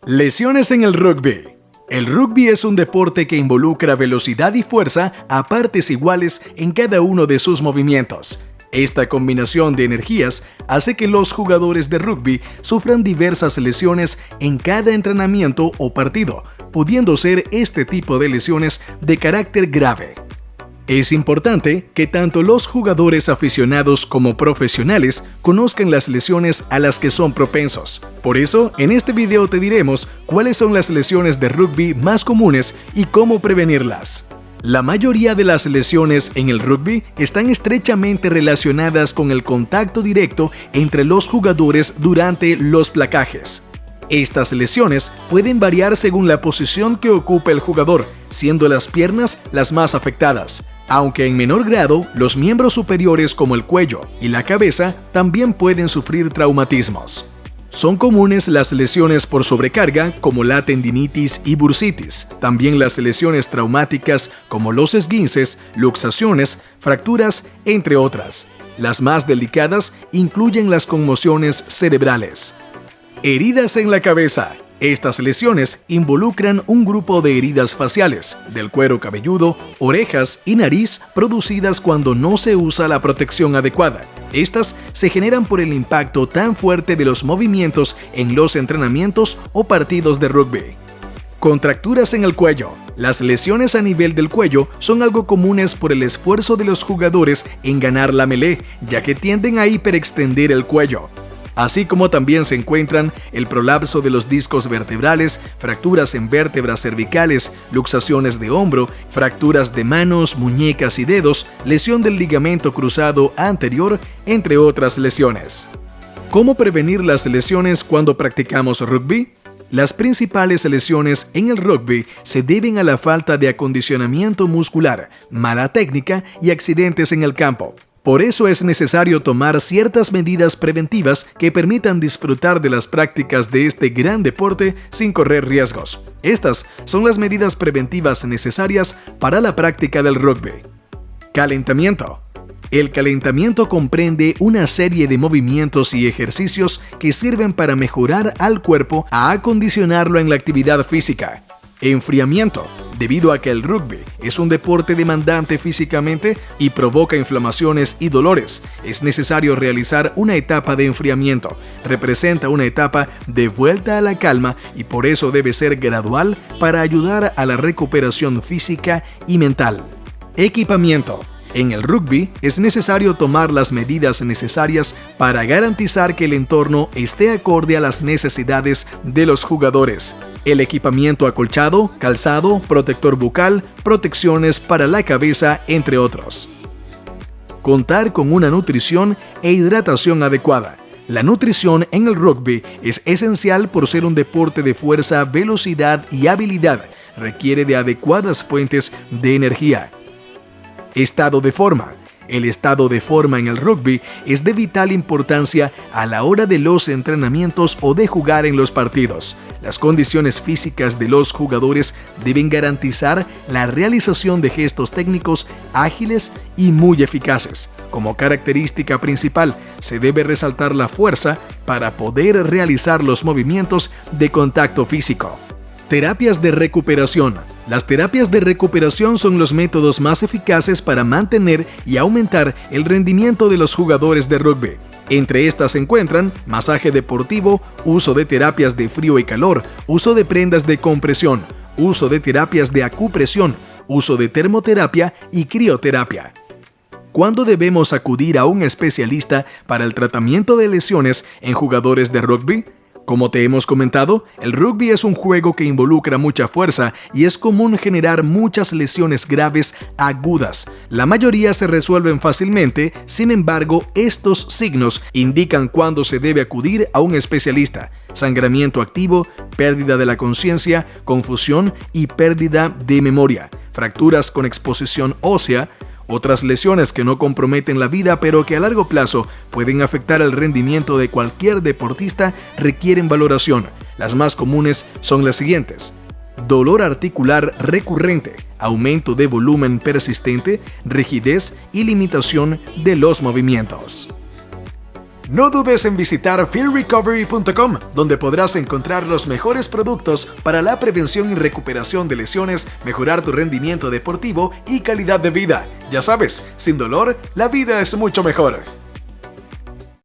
Lesiones en el rugby. El rugby es un deporte que involucra velocidad y fuerza a partes iguales en cada uno de sus movimientos. Esta combinación de energías hace que los jugadores de rugby sufran diversas lesiones en cada entrenamiento o partido, pudiendo ser este tipo de lesiones de carácter grave. Es importante que tanto los jugadores aficionados como profesionales conozcan las lesiones a las que son propensos. Por eso, en este video te diremos cuáles son las lesiones de rugby más comunes y cómo prevenirlas. La mayoría de las lesiones en el rugby están estrechamente relacionadas con el contacto directo entre los jugadores durante los placajes. Estas lesiones pueden variar según la posición que ocupa el jugador, siendo las piernas las más afectadas, aunque en menor grado los miembros superiores como el cuello y la cabeza también pueden sufrir traumatismos. Son comunes las lesiones por sobrecarga como la tendinitis y bursitis, también las lesiones traumáticas como los esguinces, luxaciones, fracturas, entre otras. Las más delicadas incluyen las conmociones cerebrales. Heridas en la cabeza. Estas lesiones involucran un grupo de heridas faciales, del cuero cabelludo, orejas y nariz producidas cuando no se usa la protección adecuada. Estas se generan por el impacto tan fuerte de los movimientos en los entrenamientos o partidos de rugby. Contracturas en el cuello. Las lesiones a nivel del cuello son algo comunes por el esfuerzo de los jugadores en ganar la melee, ya que tienden a hiperextender el cuello. Así como también se encuentran el prolapso de los discos vertebrales, fracturas en vértebras cervicales, luxaciones de hombro, fracturas de manos, muñecas y dedos, lesión del ligamento cruzado anterior, entre otras lesiones. ¿Cómo prevenir las lesiones cuando practicamos rugby? Las principales lesiones en el rugby se deben a la falta de acondicionamiento muscular, mala técnica y accidentes en el campo. Por eso es necesario tomar ciertas medidas preventivas que permitan disfrutar de las prácticas de este gran deporte sin correr riesgos. Estas son las medidas preventivas necesarias para la práctica del rugby. Calentamiento. El calentamiento comprende una serie de movimientos y ejercicios que sirven para mejorar al cuerpo a acondicionarlo en la actividad física. Enfriamiento. Debido a que el rugby es un deporte demandante físicamente y provoca inflamaciones y dolores, es necesario realizar una etapa de enfriamiento. Representa una etapa de vuelta a la calma y por eso debe ser gradual para ayudar a la recuperación física y mental. Equipamiento. En el rugby es necesario tomar las medidas necesarias para garantizar que el entorno esté acorde a las necesidades de los jugadores. El equipamiento acolchado, calzado, protector bucal, protecciones para la cabeza, entre otros. Contar con una nutrición e hidratación adecuada. La nutrición en el rugby es esencial por ser un deporte de fuerza, velocidad y habilidad. Requiere de adecuadas fuentes de energía. Estado de forma. El estado de forma en el rugby es de vital importancia a la hora de los entrenamientos o de jugar en los partidos. Las condiciones físicas de los jugadores deben garantizar la realización de gestos técnicos ágiles y muy eficaces. Como característica principal, se debe resaltar la fuerza para poder realizar los movimientos de contacto físico. Terapias de recuperación. Las terapias de recuperación son los métodos más eficaces para mantener y aumentar el rendimiento de los jugadores de rugby. Entre estas se encuentran masaje deportivo, uso de terapias de frío y calor, uso de prendas de compresión, uso de terapias de acupresión, uso de termoterapia y crioterapia. ¿Cuándo debemos acudir a un especialista para el tratamiento de lesiones en jugadores de rugby? Como te hemos comentado, el rugby es un juego que involucra mucha fuerza y es común generar muchas lesiones graves agudas. La mayoría se resuelven fácilmente, sin embargo, estos signos indican cuándo se debe acudir a un especialista: sangramiento activo, pérdida de la conciencia, confusión y pérdida de memoria, fracturas con exposición ósea. Otras lesiones que no comprometen la vida pero que a largo plazo pueden afectar el rendimiento de cualquier deportista requieren valoración. Las más comunes son las siguientes: dolor articular recurrente, aumento de volumen persistente, rigidez y limitación de los movimientos. No dudes en visitar fieldrecovery.com, donde podrás encontrar los mejores productos para la prevención y recuperación de lesiones, mejorar tu rendimiento deportivo y calidad de vida. Ya sabes, sin dolor, la vida es mucho mejor.